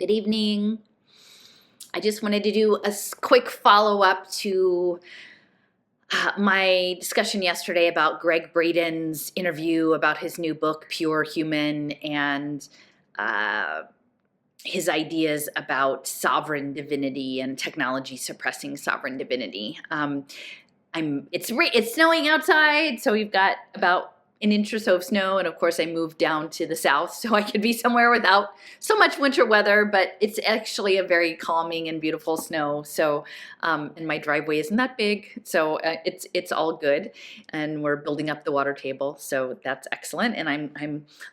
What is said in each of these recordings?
Good evening. I just wanted to do a quick follow-up to my discussion yesterday about Gregg Braden's interview about his new book, Pure Human, and his ideas about sovereign divinity and technology suppressing sovereign divinity. It's snowing outside, so we've got about an inch or so of snow, and of course I moved down to the south so I could be somewhere without so much winter weather, but it's actually a very calming and beautiful snow. So and my driveway isn't that big, so it's all good, and we're building up the water table, so that's excellent. And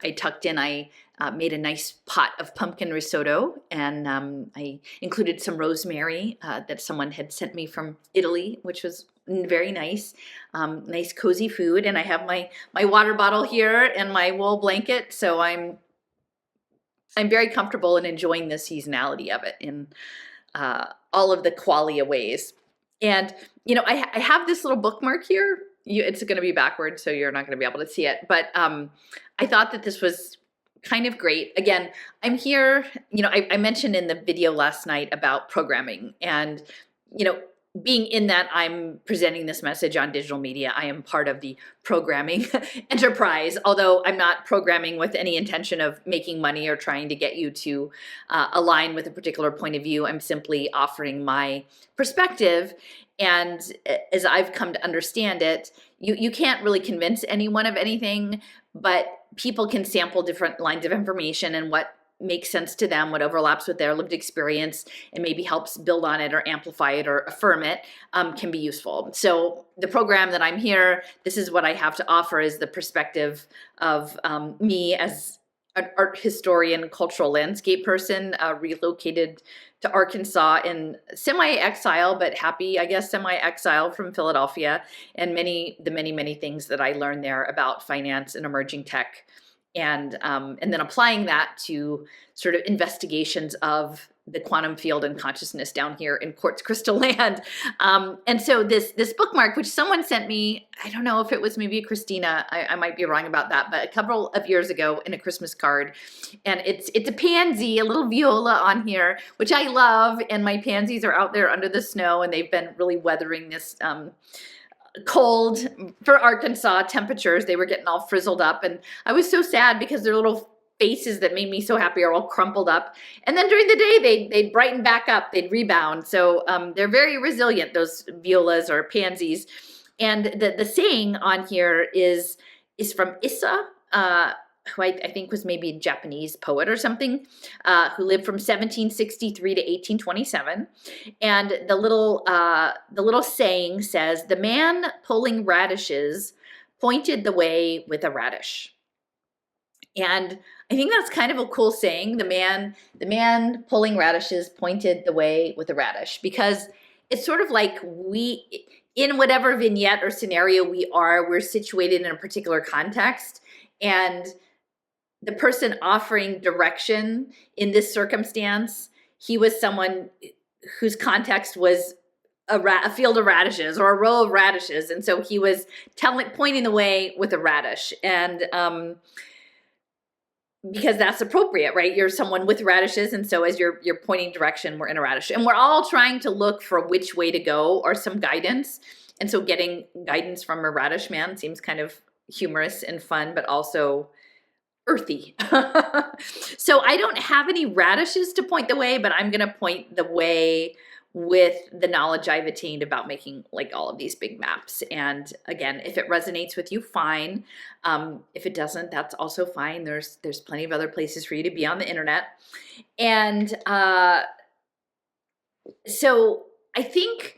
I tucked in, I made a nice pot of pumpkin risotto, and I included some rosemary that someone had sent me from Italy, which was very nice. Nice cozy food. And I have my water bottle here and my wool blanket, so I'm very comfortable and enjoying the seasonality of it in all of the qualia ways. And I have this little bookmark here. It's going to be backwards, so you're not going to be able to see it, but I thought that this was kind of great. Again, I'm here, I mentioned in the video last night about programming, and being in that I'm presenting this message on digital media, I am part of the programming enterprise, although I'm not programming with any intention of making money or trying to get you to align with a particular point of view. I'm simply offering my perspective. And as I've come to understand it, you can't really convince anyone of anything, but people can sample different lines of information, and what makes sense to them, what overlaps with their lived experience and maybe helps build on it or amplify it or affirm it, can be useful. So the program that I'm here, this is what I have to offer, is the perspective of me as an art historian, cultural landscape person, relocated to Arkansas in semi-exile, but happy, I guess, semi-exile from Philadelphia, and the many things that I learned there about finance and emerging tech. And then applying that to sort of investigations of the quantum field and consciousness down here in quartz crystal land. And so this bookmark, which someone sent me, I don't know if it was maybe Christina, I might be wrong about that, but a couple of years ago in a Christmas card. And it's a pansy, a little viola on here, which I love. And my pansies are out there under the snow, and they've been really weathering this cold for Arkansas temperatures. They were getting all frizzled up, and I was so sad because their little faces that made me so happy are all crumpled up. And then during the day, they'd brighten back up, they'd rebound. So they're very resilient, those violas or pansies. And the saying on here is from Issa, who I think was maybe a Japanese poet or something, who lived from 1763 to 1827. And the little saying says, "The man pulling radishes pointed the way with a radish." And I think that's kind of a cool saying. The man pulling radishes pointed the way with a radish, because it's sort of like in whatever vignette or scenario we're situated in a particular context, and the person offering direction in this circumstance, he was someone whose context was a field of radishes or a row of radishes. And so he was pointing the way with a radish. And because that's appropriate, right? You're someone with radishes. And so as you're pointing direction, we're in a radish. And we're all trying to look for which way to go or some guidance. And so getting guidance from a radish man seems kind of humorous and fun, but also earthy. So I don't have any radishes to point the way, but I'm going to point the way with the knowledge I've attained about making like all of these big maps. And again, if it resonates with you, fine. If it doesn't, that's also fine. There's plenty of other places for you to be on the internet. And so I think,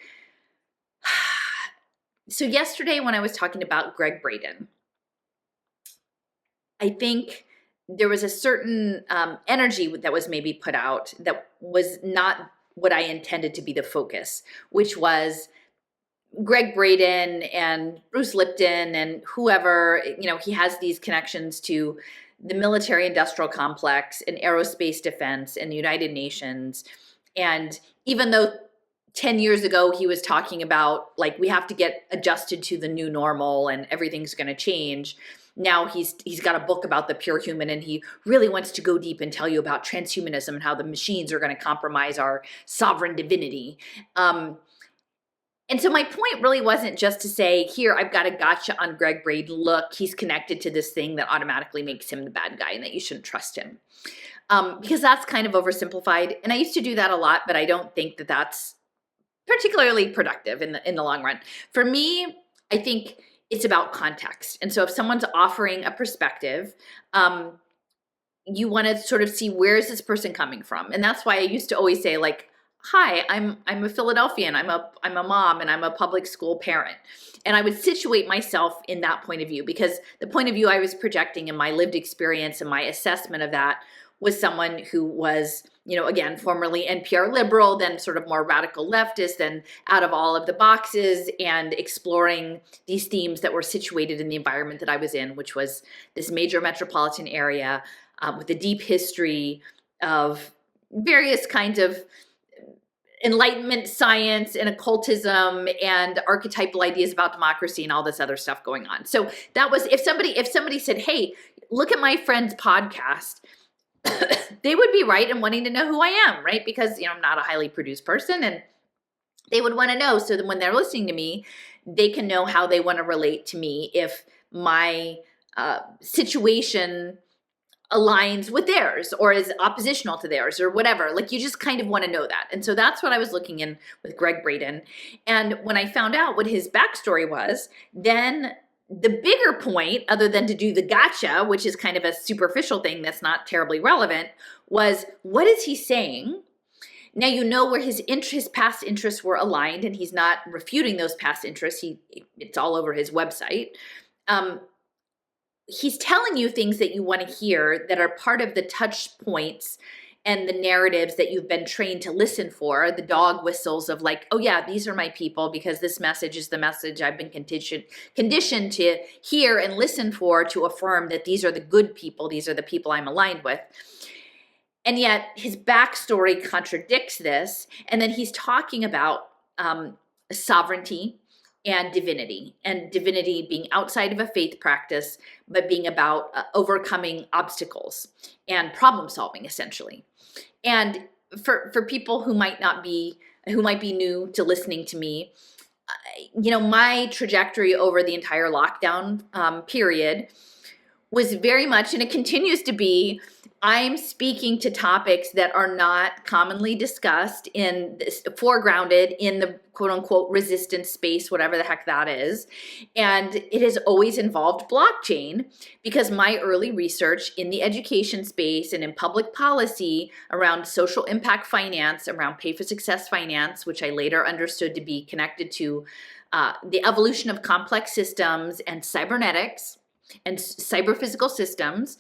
so yesterday when I was talking about Gregg Braden, I think there was a certain energy that was maybe put out that was not what I intended to be the focus, which was Gregg Braden and Bruce Lipton and whoever, he has these connections to the military industrial complex and aerospace defense and the United Nations. And even though 10 years ago he was talking about like we have to get adjusted to the new normal and everything's going to change, now he's got a book about the pure human, and he really wants to go deep and tell you about transhumanism and how the machines are going to compromise our sovereign divinity. And so my point really wasn't just to say, here, I've got a gotcha on Gregg Braden. Look, he's connected to this thing that automatically makes him the bad guy and that you shouldn't trust him. Because that's kind of oversimplified. And I used to do that a lot, but I don't think that that's particularly productive in the long run. For me, I think it's about context. And so if someone's offering a perspective, you want to sort of see, where is this person coming from? And that's why I used to always say, like, hi, I'm a Philadelphian, I'm a mom, and I'm a public school parent. And I would situate myself in that point of view, because the point of view I was projecting in my lived experience and my assessment of that was someone who was, again, formerly NPR liberal, then sort of more radical leftist, then out of all of the boxes, and exploring these themes that were situated in the environment that I was in, which was this major metropolitan area with a deep history of various kinds of Enlightenment science and occultism and archetypal ideas about democracy and all this other stuff going on. So that was, if somebody said, hey, look at my friend's podcast, they would be right in wanting to know who I am, right? Because, I'm not a highly produced person, and they would want to know, so that when they're listening to me, they can know how they want to relate to me if my situation aligns with theirs or is oppositional to theirs or whatever. Like, you just kind of want to know that. And so that's what I was looking in with Gregg Braden. And when I found out what his backstory was, then the bigger point, other than to do the gotcha, which is kind of a superficial thing that's not terribly relevant, was, what is he saying? Now, where his past interests were aligned, and he's not refuting those past interests. It's all over his website. He's telling you things that you want to hear that are part of the touch points and the narratives that you've been trained to listen for, the dog whistles of, like, oh yeah, these are my people, because this message is the message I've been conditioned to hear and listen for, to affirm that these are the good people, these are the people I'm aligned with. And yet his backstory contradicts this. And then he's talking about sovereignty and divinity being outside of a faith practice, but being about overcoming obstacles and problem solving, essentially. And for people who might be new to listening to me, my trajectory over the entire lockdown period was very much, and it continues to be, I'm speaking to topics that are not commonly discussed foregrounded in the quote unquote resistance space, whatever the heck that is. And it has always involved blockchain, because my early research in the education space and in public policy around social impact finance, around pay for success finance, which I later understood to be connected to the evolution of complex systems and cybernetics and cyber physical systems.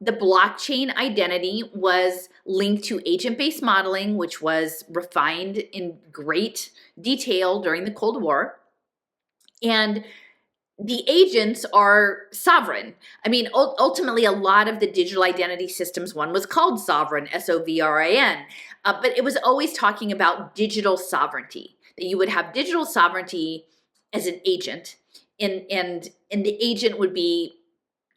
The blockchain identity was linked to agent-based modeling, which was refined in great detail during the Cold War. And the agents are sovereign. I mean, ultimately, a lot of the digital identity systems, one was called Sovereign, SOVRIN, but it was always talking about digital sovereignty, that you would have digital sovereignty as an agent, and the agent would be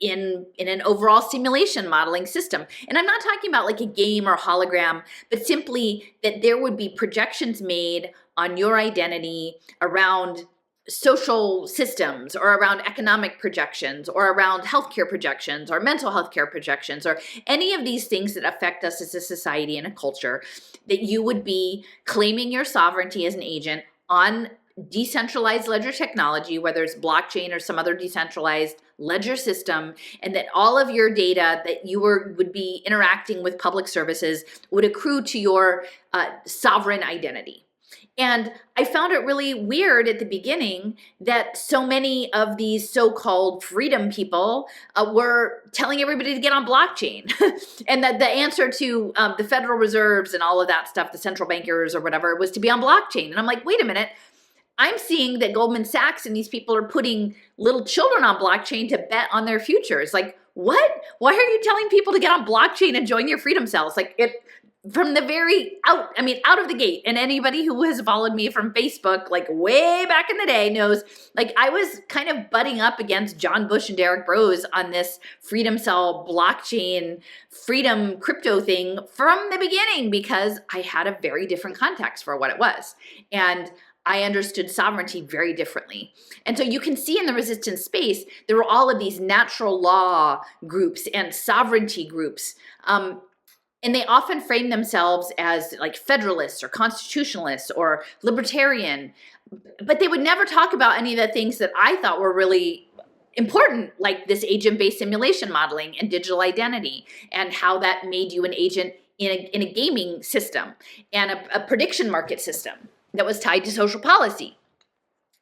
in an overall simulation modeling system. And I'm not talking about like a game or hologram, but simply that there would be projections made on your identity around social systems, or around economic projections, or around healthcare projections, or mental health care projections, or any of these things that affect us as a society and a culture, that you would be claiming your sovereignty as an agent on decentralized ledger technology, whether it's blockchain or some other decentralized ledger system, and that all of your data that you would be interacting with public services would accrue to your sovereign identity. And I found it really weird at the beginning that so many of these so-called freedom people were telling everybody to get on blockchain, and that the answer to the Federal Reserves and all of that stuff, the central bankers or whatever, was to be on blockchain. And I'm like, wait a minute. I'm seeing that Goldman Sachs and these people are putting little children on blockchain to bet on their futures. Like, what? Why are you telling people to get on blockchain and join your freedom cells? Like from the very out of the gate. And anybody who has followed me from Facebook, like way back in the day, knows like I was kind of butting up against John Bush and Derek Bros on this freedom cell blockchain freedom crypto thing from the beginning, because I had a very different context for what it was. And I understood sovereignty very differently. And so you can see in the resistance space, there were all of these natural law groups and sovereignty groups. And they often frame themselves as like federalists or constitutionalists or libertarian, but they would never talk about any of the things that I thought were really important, like this agent-based simulation modeling and digital identity, and how that made you an agent in a gaming system and a prediction market system that was tied to social policy.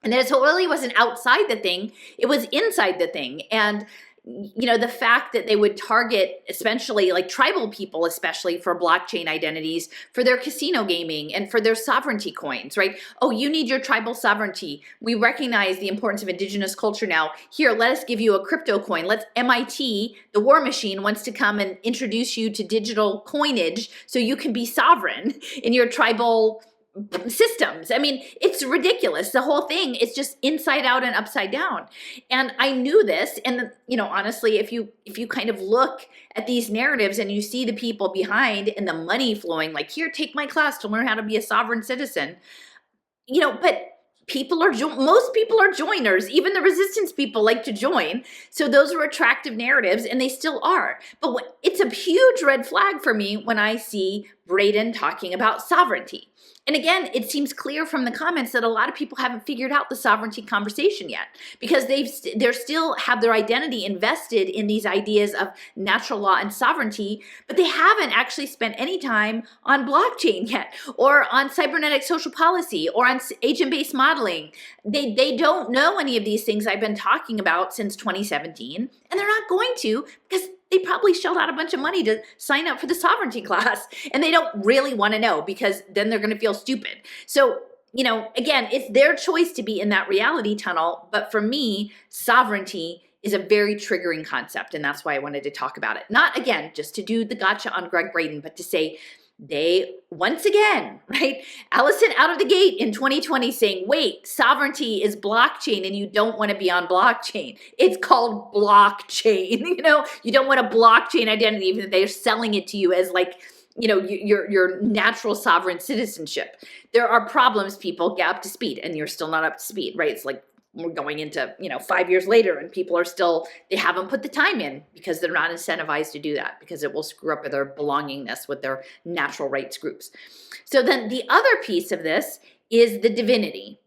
And that it totally wasn't outside the thing, it was inside the thing. And you know, the fact that they would target especially like tribal people, especially for blockchain identities, for their casino gaming and for their sovereignty coins, right? Oh, you need your tribal sovereignty. We recognize the importance of indigenous culture now. Here, let us give you a crypto coin. Let's MIT, the war machine, wants to come and introduce you to digital coinage so you can be sovereign in your tribal systems. I mean, it's ridiculous. The whole thing is just inside out and upside down. And I knew this. And you know, honestly, if you kind of look at these narratives and you see the people behind and the money flowing, like here, take my class to learn how to be a sovereign citizen, you know, but most people are joiners. Even the resistance people like to join. So those are attractive narratives, and they still are. But it's a huge red flag for me when I see Braden talking about sovereignty. And again, it seems clear from the comments that a lot of people haven't figured out the sovereignty conversation yet, because they still have their identity invested in these ideas of natural law and sovereignty, but they haven't actually spent any time on blockchain yet, or on cybernetic social policy, or on agent-based modeling. They don't know any of these things I've been talking about since 2017, and they're not going to, because they probably shelled out a bunch of money to sign up for the sovereignty class, and they don't really want to know, because then they're going to feel stupid. So, you know, again, it's their choice to be in that reality tunnel. But for me, sovereignty is a very triggering concept, and that's why I wanted to talk about it. Not, again, just to do the gotcha on Gregg Braden, but to say they, once again, right? Allison out of the gate in 2020 saying, wait, sovereignty is blockchain and you don't want to be on blockchain. It's called blockchain. You know, you don't want a blockchain identity, even if they're selling it to you as like, you know, your natural sovereign citizenship. There are problems, people, get up to speed, and you're still not up to speed, right? It's like we're going into, you know, 5 years later and people are still, they haven't put the time in because they're not incentivized to do that, because it will screw up their belongingness with their natural rights groups. So then the other piece of this is the divinity.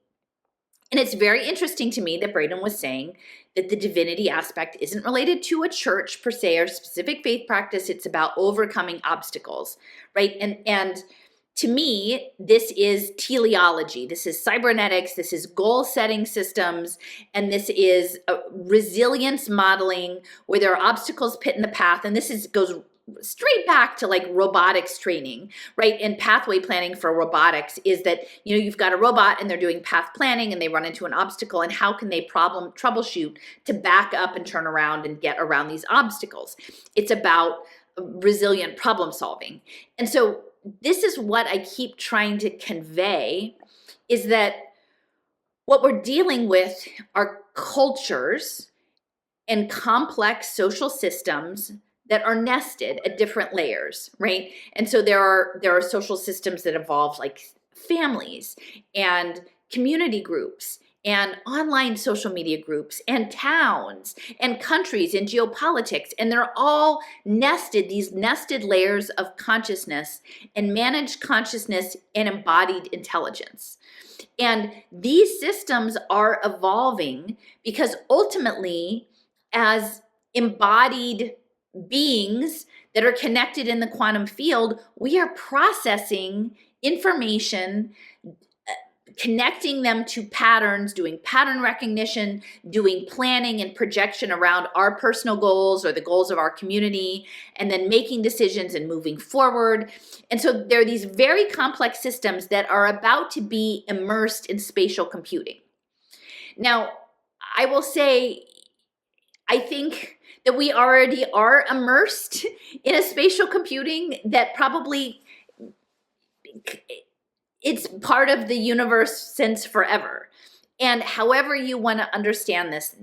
And it's very interesting to me that Braden was saying that the divinity aspect isn't related to a church per se or specific faith practice. It's about overcoming obstacles, right? And to me, this is teleology. This is cybernetics. This is goal-setting systems. And this is resilience modeling where there are obstacles put in the path. And this goes straight back to like robotics training, right? And pathway planning for robotics is that, you know, you've got a robot and they're doing path planning and they run into an obstacle, and how can they troubleshoot to back up and turn around and get around these obstacles? It's about resilient problem solving. And so this is what I keep trying to convey, is that what we're dealing with are cultures and complex social systems that are nested at different layers, right? And so there are social systems that evolve, like families and community groups and online social media groups and towns and countries and geopolitics. And they're all nested, these nested layers of consciousness and managed consciousness and embodied intelligence. And these systems are evolving because ultimately, as embodied beings that are connected in the quantum field, we are processing information, connecting them to patterns, doing pattern recognition, doing planning and projection around our personal goals or the goals of our community, and then making decisions and moving forward. And so there are these very complex systems that are about to be immersed in spatial computing. Now, I will say, I think that we already are immersed in a spatial computing that probably it's part of the universe since forever. And however you want to understand this,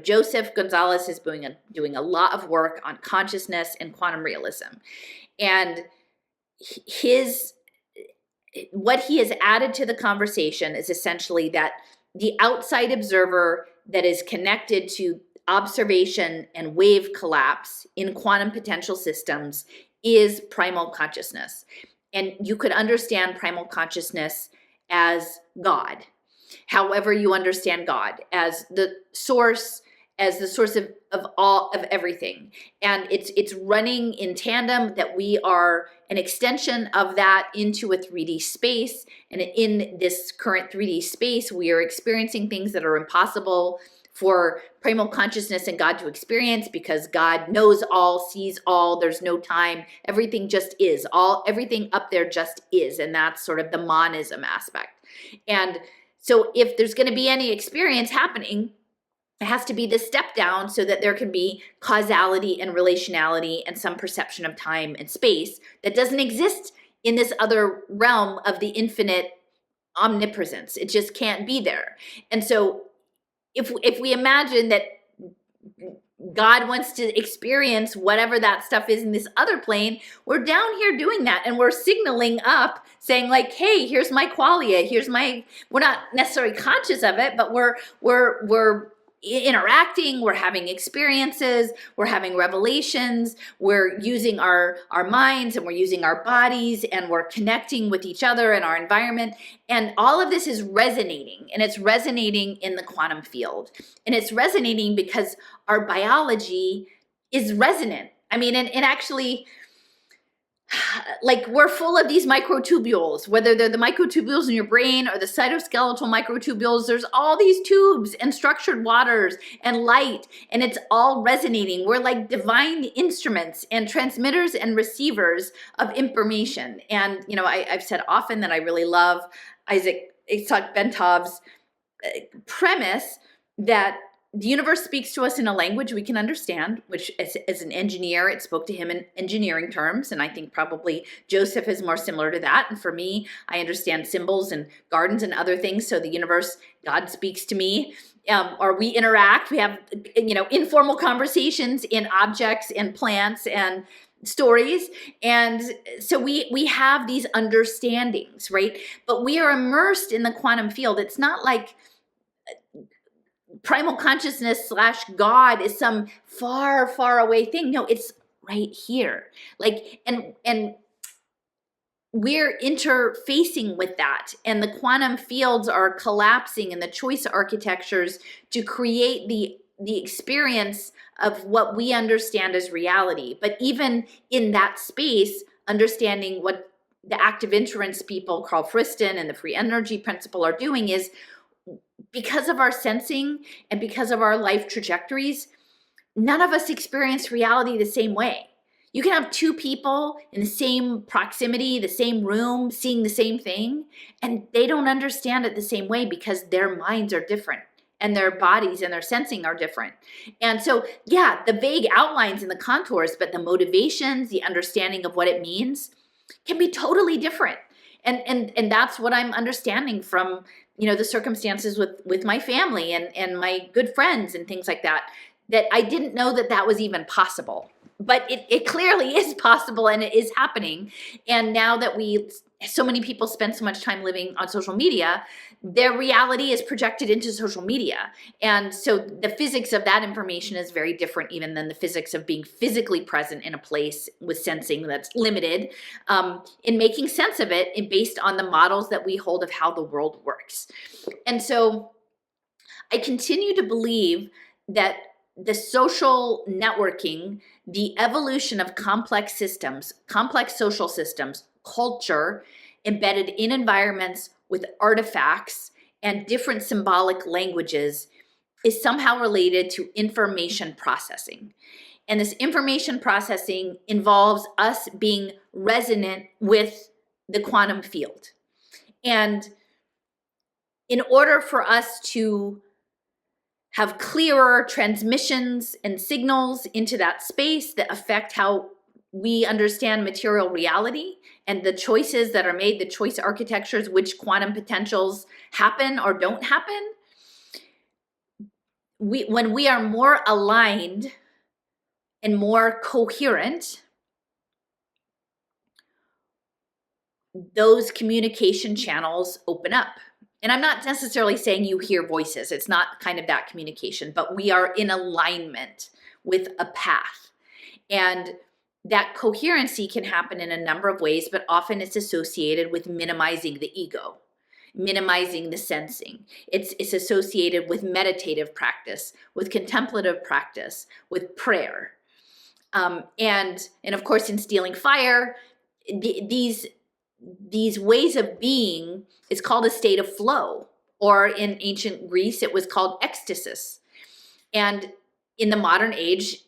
Joseph Gonzalez is doing a lot of work on consciousness and quantum realism. And what he has added to the conversation is essentially that the outside observer that is connected to observation and wave collapse in quantum potential systems is primal consciousness. And you could understand primal consciousness as God. However you understand God, as the source of everything. And it's running in tandem, that we are an extension of that into a 3D space. And in this current 3D space, we are experiencing things that are impossible for primal consciousness and God to experience, because God knows all, sees all, there's no time, everything just is, everything up there just is. And that's sort of the monism aspect. And so if there's going to be any experience happening, it has to be this step down so that there can be causality and relationality and some perception of time and space that doesn't exist in this other realm of the infinite omnipresence. It just can't be there. And so if we imagine that God wants to experience whatever that stuff is in this other plane, we're down here doing that, and we're signaling up saying like, hey, here's my qualia, we're not necessarily conscious of it, but we're interacting, we're having experiences, we're having revelations, we're using our minds, and we're using our bodies, and we're connecting with each other and our environment. And all of this is resonating, and it's resonating in the quantum field. And it's resonating because our biology is resonant. I mean, and actually, like, we're full of these microtubules, whether they're the microtubules in your brain or the cytoskeletal microtubules. There's all these tubes and structured waters and light, and it's all resonating. We're like divine instruments and transmitters and receivers of information. And, I've said often that I really love Isaac Bentov's premise that the universe speaks to us in a language we can understand, which as an engineer, it spoke to him in engineering terms. And I think probably Joseph is more similar to that. And for me, I understand symbols and gardens and other things. So the universe, God speaks to me, or we interact. We have, informal conversations in objects and plants and stories. And so we have these understandings, right? But we are immersed in the quantum field. It's not like primal consciousness / God is some far, far away thing. No, it's right here. Like, and we're interfacing with that. And the quantum fields are collapsing in the choice architectures to create the experience of what we understand as reality. But even in that space, understanding what the active inference people, Carl Friston and the free energy principle, are doing is, because of our sensing and because of our life trajectories, none of us experience reality the same way. You can have two people in the same proximity, the same room, seeing the same thing, and they don't understand it the same way because their minds are different and their bodies and their sensing are different. And so, yeah, the vague outlines and the contours, but the motivations, the understanding of what it means can be totally different. And that's what I'm understanding from, the circumstances with my family and my good friends and things like that I didn't know that was even possible. But it clearly is possible, and it is happening. And now that so many people spend so much time living on social media, their reality is projected into social media. And so the physics of that information is very different even than the physics of being physically present in a place with sensing that's limited, in making sense of it based on the models that we hold of how the world works. And so I continue to believe that the social networking, the evolution of complex systems, complex social systems, culture embedded in environments with artifacts and different symbolic languages is somehow related to information processing. And this information processing involves us being resonant with the quantum field. And in order for us to have clearer transmissions and signals into that space that affect how we understand material reality and the choices that are made, the choice architectures, which quantum potentials happen or don't happen. When we are more aligned and more coherent, those communication channels open up. And I'm not necessarily saying you hear voices. It's not kind of that communication, but we are in alignment with a path. And that coherency can happen in a number of ways, but often it's associated with minimizing the ego, minimizing the sensing. It's associated with meditative practice, with contemplative practice, with prayer. And of course, in Stealing Fire, these ways of being is called a state of flow, or in ancient Greece, it was called ecstasis. And in the modern age,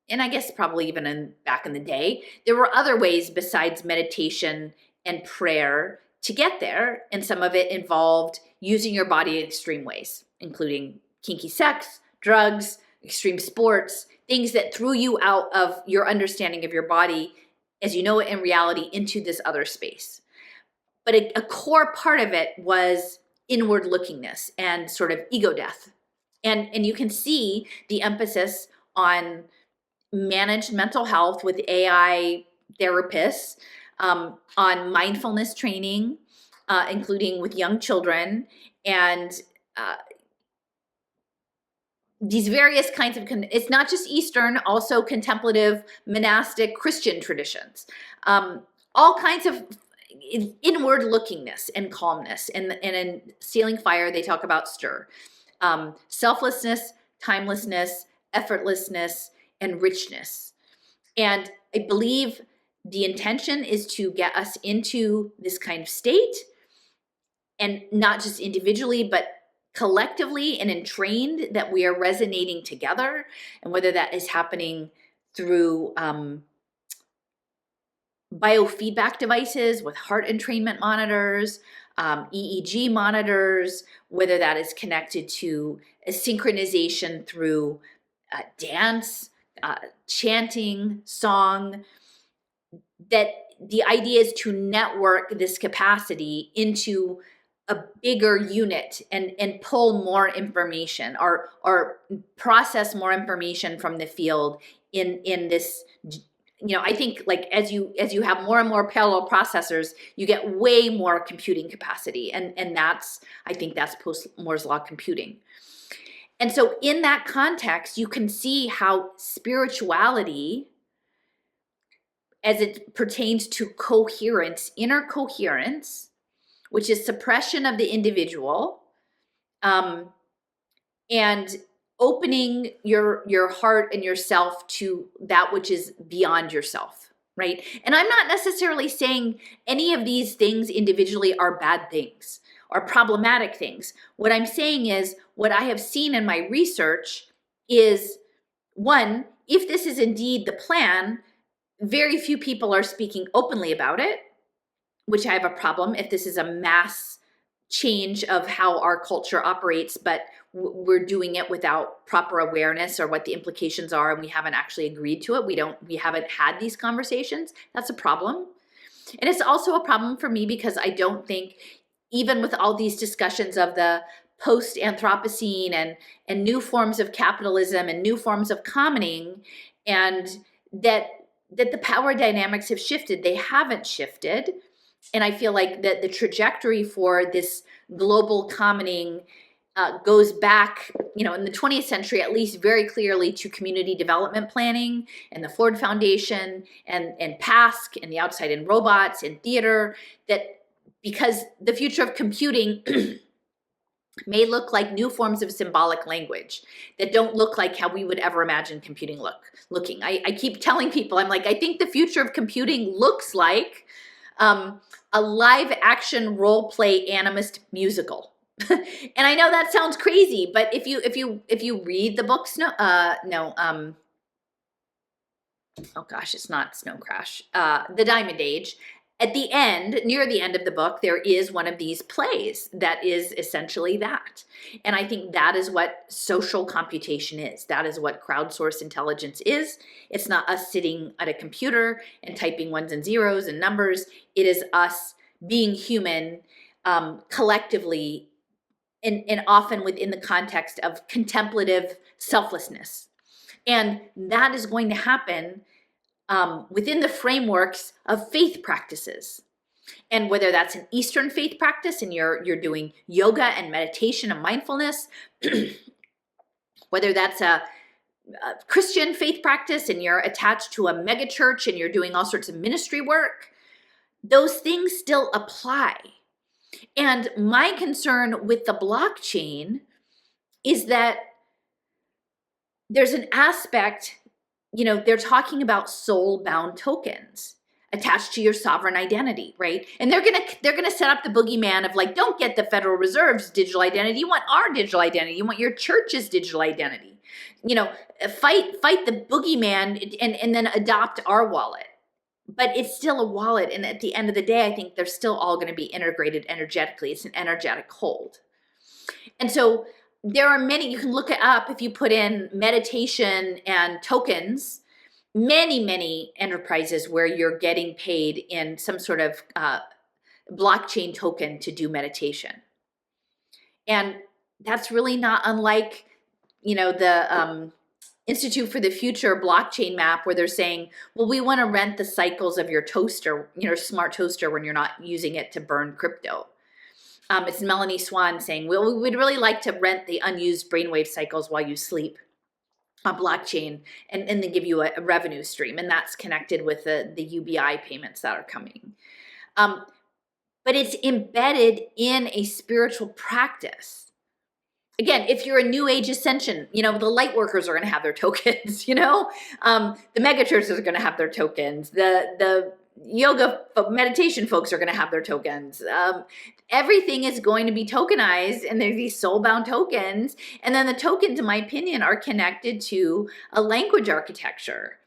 and I guess probably even back in the day, there were other ways besides meditation and prayer to get there. And some of it involved using your body in extreme ways, including kinky sex, drugs, extreme sports, things that threw you out of your understanding of your body as you know it in reality into this other space. But a core part of it was inward lookingness and sort of ego death. And you can see the emphasis on managed mental health with AI therapists, on mindfulness training, including with young children, and these various kinds of, it's not just Eastern, also contemplative, monastic, Christian traditions. All kinds of inward lookingness and calmness. And in Stealing Fire, they talk about stir. Selflessness, timelessness, effortlessness, and richness. And I believe the intention is to get us into this kind of state, and not just individually, but collectively and entrained, that we are resonating together. And whether that is happening through biofeedback devices with heart entrainment monitors, EEG monitors, whether that is connected to a synchronization through dance, chanting, song, that the idea is to network this capacity into a bigger unit and pull more information or process more information from the field in this. I think like as you have more and more parallel processors, you get way more computing capacity, and that's, I think that's post Moore's law computing. And so in that context, you can see how spirituality, as it pertains to coherence, inner coherence, which is suppression of the individual, and opening your heart and yourself to that which is beyond yourself, right? And I'm not necessarily saying any of these things individually are bad things or problematic things. What I'm saying is, what I have seen in my research is, one, if this is indeed the plan, very few people are speaking openly about it, which I have a problem if this is a mass change of how our culture operates, but we're doing it without proper awareness or what the implications are, and we haven't actually agreed to it. We haven't had these conversations. That's a problem. And it's also a problem for me because I don't think, even with all these discussions of the post-Anthropocene and new forms of capitalism and new forms of commoning, and that the power dynamics have shifted. They haven't shifted. And I feel like that the trajectory for this global commoning goes back, in the 20th century, at least very clearly, to community development planning and the Ford Foundation and PASC and the Outside In Robots and theater, that because the future of computing may look like new forms of symbolic language that don't look like how we would ever imagine computing looking. I keep telling people, I'm like, I think the future of computing looks like a live action role play animist musical. And I know that sounds crazy, but if you read the book oh gosh, it's not Snow Crash, The Diamond Age, at the end, near the end of the book, there is one of these plays that is essentially that. And I think that is what social computation is. That is what crowdsourced intelligence is. It's not us sitting at a computer and typing ones and zeros and numbers. It is us being human collectively, and often within the context of contemplative selflessness. And that is going to happen within the frameworks of faith practices. And whether that's an Eastern faith practice and you're doing yoga and meditation and mindfulness, whether that's a Christian faith practice and you're attached to a megachurch and you're doing all sorts of ministry work, those things still apply. And my concern with the blockchain is that there's an aspect, they're talking about soul-bound tokens attached to your sovereign identity, right? And they're gonna set up the boogeyman of like, don't get the Federal Reserve's digital identity. You want our digital identity. You want your church's digital identity. Fight the boogeyman and then adopt our wallet. But it's still a wallet, and at the end of the day, I think they're still all going to be integrated energetically. It's an energetic hold. And so there are many, you can look it up if you put in meditation and tokens, many enterprises where you're getting paid in some sort of blockchain token to do meditation. And that's really not unlike, the Institute for the Future blockchain map, where they're saying, well, we want to rent the cycles of your toaster, your smart toaster, when you're not using it to burn crypto. It's Melanie Swan saying, well, we would really like to rent the unused brainwave cycles while you sleep on blockchain and then give you a revenue stream. And that's connected with the UBI payments that are coming. But it's embedded in a spiritual practice. Again, if you're a New Age ascension, the light workers are going to have their tokens, the megachurches are going to have their tokens. The yoga meditation folks are going to have their tokens. Everything is going to be tokenized, and there's these soul-bound tokens. And then the tokens, in my opinion, are connected to a language architecture.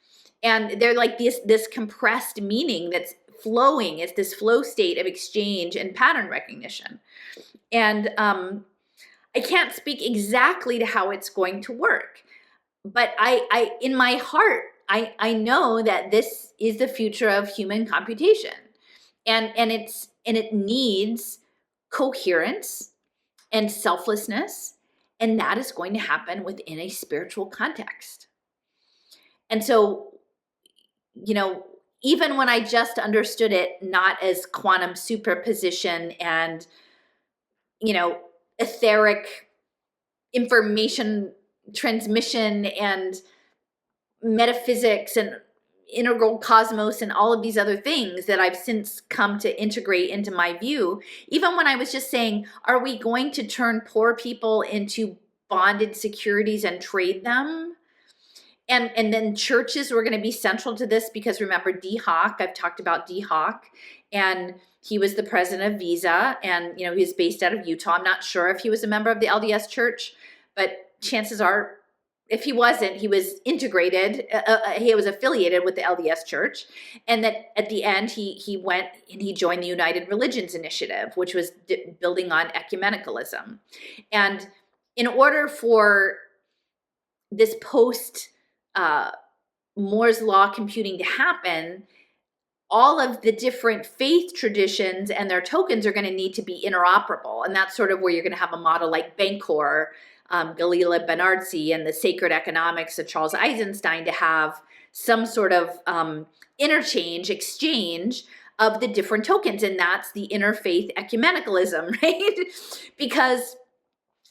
And they're like this compressed meaning that's flowing. It's this flow state of exchange and pattern recognition. And I can't speak exactly to how it's going to work, but I in my heart, I know that this is the future of human computation, and it needs coherence and selflessness, and that is going to happen within a spiritual context. And so, even when I just understood it not as quantum superposition and, etheric information transmission and metaphysics and integral cosmos and all of these other things that I've since come to integrate into my view, even when I was just saying, are we going to turn poor people into bonded securities and trade them? And then churches were going to be central to this, because remember Dee Hock, I've talked about Dee Hock, and he was the president of Visa, and he was based out of Utah. I'm not sure if he was a member of the LDS Church, but chances are, if he wasn't, he was integrated. He was affiliated with the LDS Church, and that at the end he went and he joined the United Religions Initiative, which was building on ecumenicalism. And in order for this post Moore's law computing to happen, all of the different faith traditions and their tokens are going to need to be interoperable. And that's sort of where you're going to have a model like Bancor, Galila Banarzi, and the sacred economics of Charles Eisenstein to have some sort of exchange of the different tokens. And that's the interfaith ecumenicalism, right? Because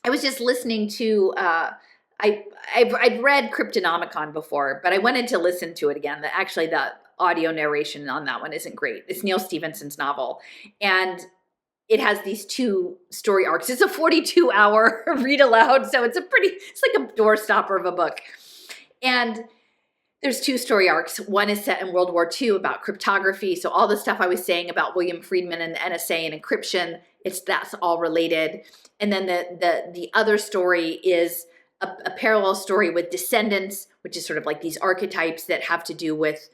I was just listening to, I've read Cryptonomicon before, but I wanted to listen to it again. Actually, the audio narration on that one isn't great. It's Neil Stephenson's novel, and it has these two story arcs. It's a 42-hour read aloud, so it's like a doorstopper of a book. And there's two story arcs. One is set in World War II about cryptography. So all the stuff I was saying about William Friedman and the NSA and encryption, that's all related. And then the other story is a parallel story with Descendants, which is sort of like these archetypes that have to do with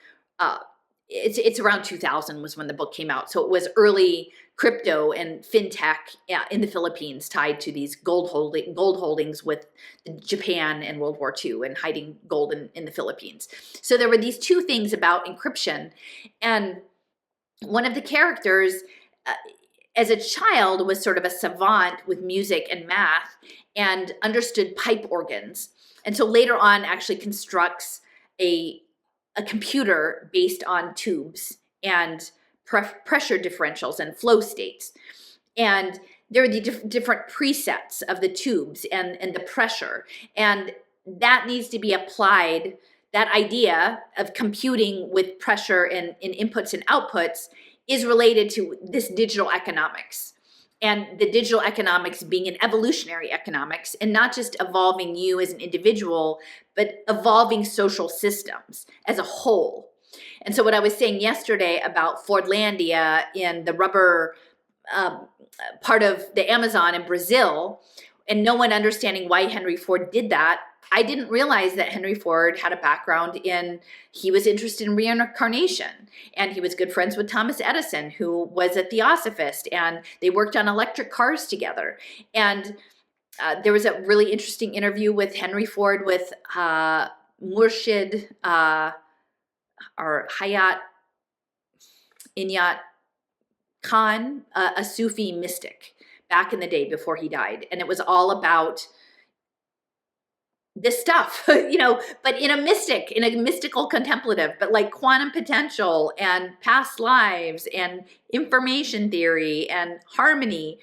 it's around 2000 was when the book came out. So it was early crypto and fintech in the Philippines tied to these gold holdings with Japan in World War II and hiding gold in the Philippines. So there were these two things about encryption. And one of the characters, as a child, was sort of a savant with music and math and understood pipe organs. And so later on actually constructs a computer based on tubes and pressure differentials and flow states. And there are the different presets of the tubes and the pressure. And that needs to be applied. That idea of computing with pressure in inputs and outputs is related to this digital economics. And the digital economics being an evolutionary economics, and not just evolving you as an individual, but evolving social systems as a whole. And so what I was saying yesterday about Fordlandia in the rubber part of the Amazon in Brazil, and no one understanding why Henry Ford did that, I didn't realize that Henry Ford had a background he was interested in reincarnation, and he was good friends with Thomas Edison, who was a theosophist, and they worked on electric cars together. And there was a really interesting interview with Henry Ford with Murshid or Hayat Inyat Khan, a Sufi mystic back in the day before he died. And it was all about this stuff, but in a mystical contemplative, but like quantum potential and past lives and information theory and harmony.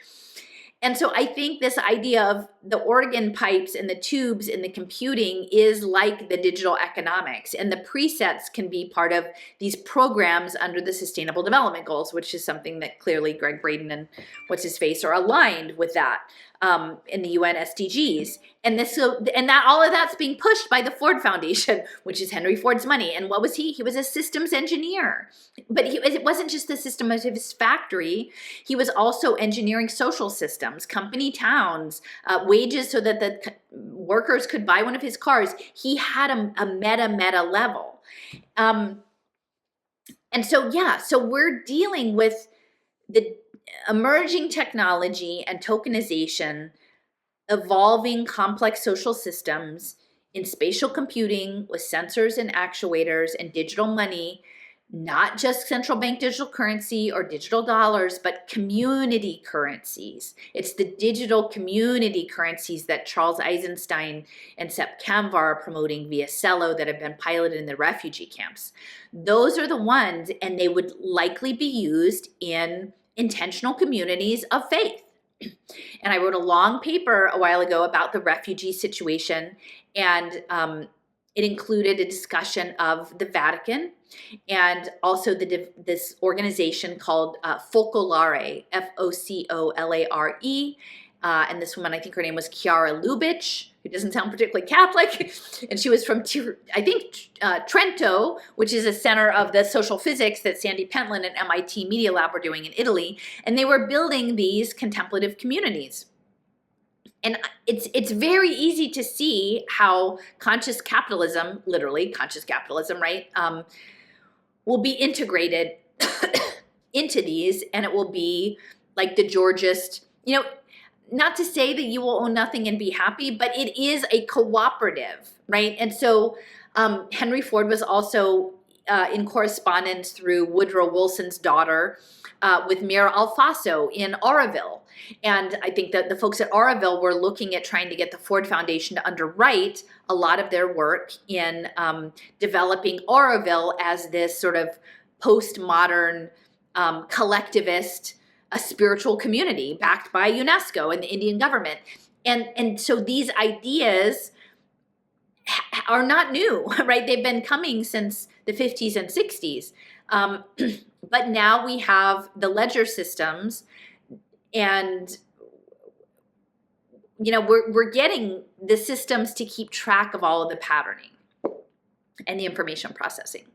And so I think this idea of the organ pipes and the tubes in the computing is like the digital economics, and the presets can be part of these programs under the Sustainable Development Goals, which is something that clearly Gregg Braden and what's his face are aligned with that in the UN SDGs. And all of that's being pushed by the Ford Foundation, which is Henry Ford's money. And what was he? He was a systems engineer. But it wasn't just the system of his factory. He was also engineering social systems, company towns, wages so that the workers could buy one of his cars. He had a meta level. And so, so we're dealing with the emerging technology and tokenization, evolving complex social systems in spatial computing with sensors and actuators and digital money, not just central bank digital currency or digital dollars, but community currencies. It's the digital community currencies that Charles Eisenstein and Sepp Kamvar are promoting via Cello that have been piloted in the refugee camps. Those are the ones, and they would likely be used in intentional communities of faith. And I wrote a long paper a while ago about the refugee situation, and it included a discussion of the Vatican and also this organization called Focolare, F-O-C-O-L-A-R-E. And this woman, I think her name was Chiara Lubitsch, who doesn't sound particularly Catholic. And she was from, I think, Trento, which is a center of the social physics that Sandy Pentland and MIT Media Lab were doing in Italy. And they were building these contemplative communities. And it's very easy to see how conscious capitalism, literally conscious capitalism, right, will be integrated into these, and it will be like the Georgist, not to say that you will own nothing and be happy, but it is a cooperative, right? And so Henry Ford was also in correspondence through Woodrow Wilson's daughter with Mira Alfaso in Auroville. And I think that the folks at Auroville were looking at trying to get the Ford Foundation to underwrite a lot of their work in developing Auroville as this sort of postmodern collectivist, a spiritual community backed by UNESCO and the Indian government. And so these ideas are not new, right? They've been coming since the 50s and 60s. But now we have the ledger systems, and we're getting the systems to keep track of all of the patterning and the information processing.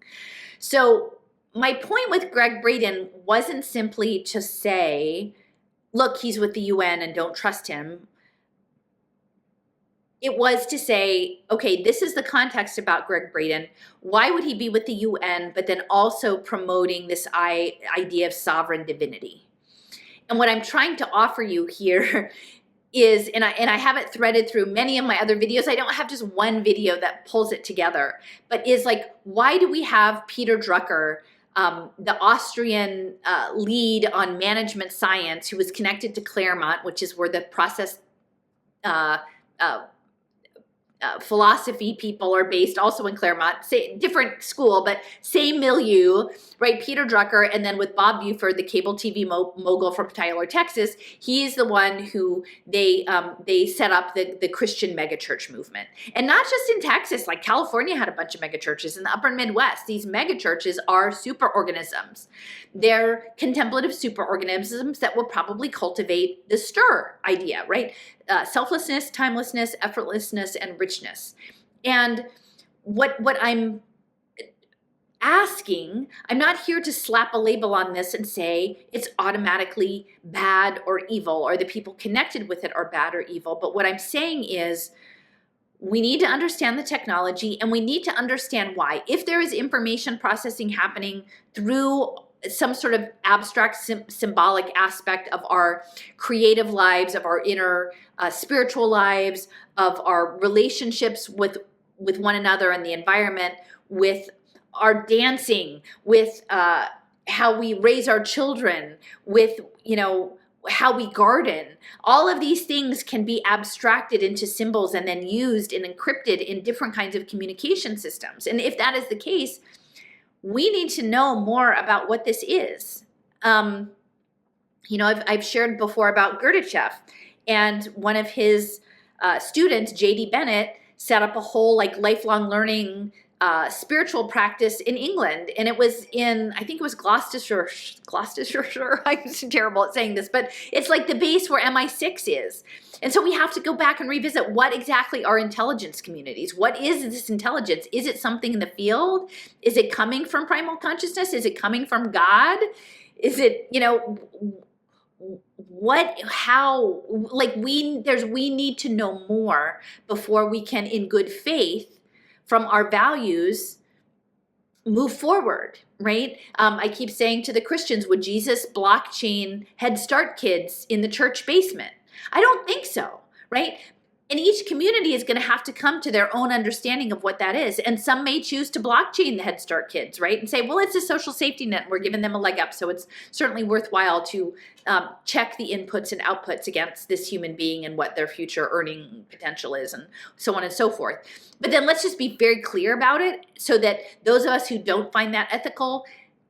So my point with Gregg Braden wasn't simply to say, look, he's with the UN and don't trust him. it was to say, okay, this is the context about Gregg Braden. Why would he be with the UN, but then also promoting this idea of sovereign divinity? And what I'm trying to offer you here is, and I have it threaded through many of my other videos. I don't have just one video that pulls it together, but is like, why do we have Peter Drucker, the Austrian lead on management science, who was connected to Claremont, which is where the process uh, uh, philosophy people are based, also in Claremont, different school, but same milieu, right? Peter Drucker, and then with Bob Buford, the cable TV mogul from Tyler, Texas, he is the one who they set up the Christian megachurch movement. And not just in Texas, like California had a bunch of megachurches. In the upper Midwest, these megachurches are superorganisms. They're contemplative superorganisms that will probably cultivate the stir idea, right? Selflessness, timelessness, effortlessness, and richness. And what I'm asking, I'm not here to slap a label on this and say it's automatically bad or evil, or the people connected with it are bad or evil. But what I'm saying is, we need to understand the technology, and we need to understand why. If there is information processing happening through some sort of abstract symbolic aspect of our creative lives, of our inner spiritual lives, of our relationships with one another and the environment, with our dancing, with how we raise our children, with, how we garden. All of these things can be abstracted into symbols and then used and encrypted in different kinds of communication systems. And if that is the case, we need to know more about what this is. I've shared before about Gurdjieff, and one of his students, J.D. Bennett, set up a whole lifelong learning spiritual practice in England. And it was in, I think it was Gloucestershire. I'm terrible at saying this, but it's like the base where MI6 is. And so we have to go back and revisit what exactly are intelligence communities. What is this intelligence? Is it something in the field? Is it coming from primal consciousness? Is it coming from God? Is it, we need to know more before we can, in good faith, from our values, move forward, right? I keep saying to the Christians, would Jesus blockchain Head Start kids in the church basement? I don't think so, right? And each community is going to have to come to their own understanding of what that is. And some may choose to blockchain the Head Start kids, right? And say, well, it's a social safety net, and we're giving them a leg up. So it's certainly worthwhile to check the inputs and outputs against this human being and what their future earning potential is, and so on and so forth. But then let's just be very clear about it, so that those of us who don't find that ethical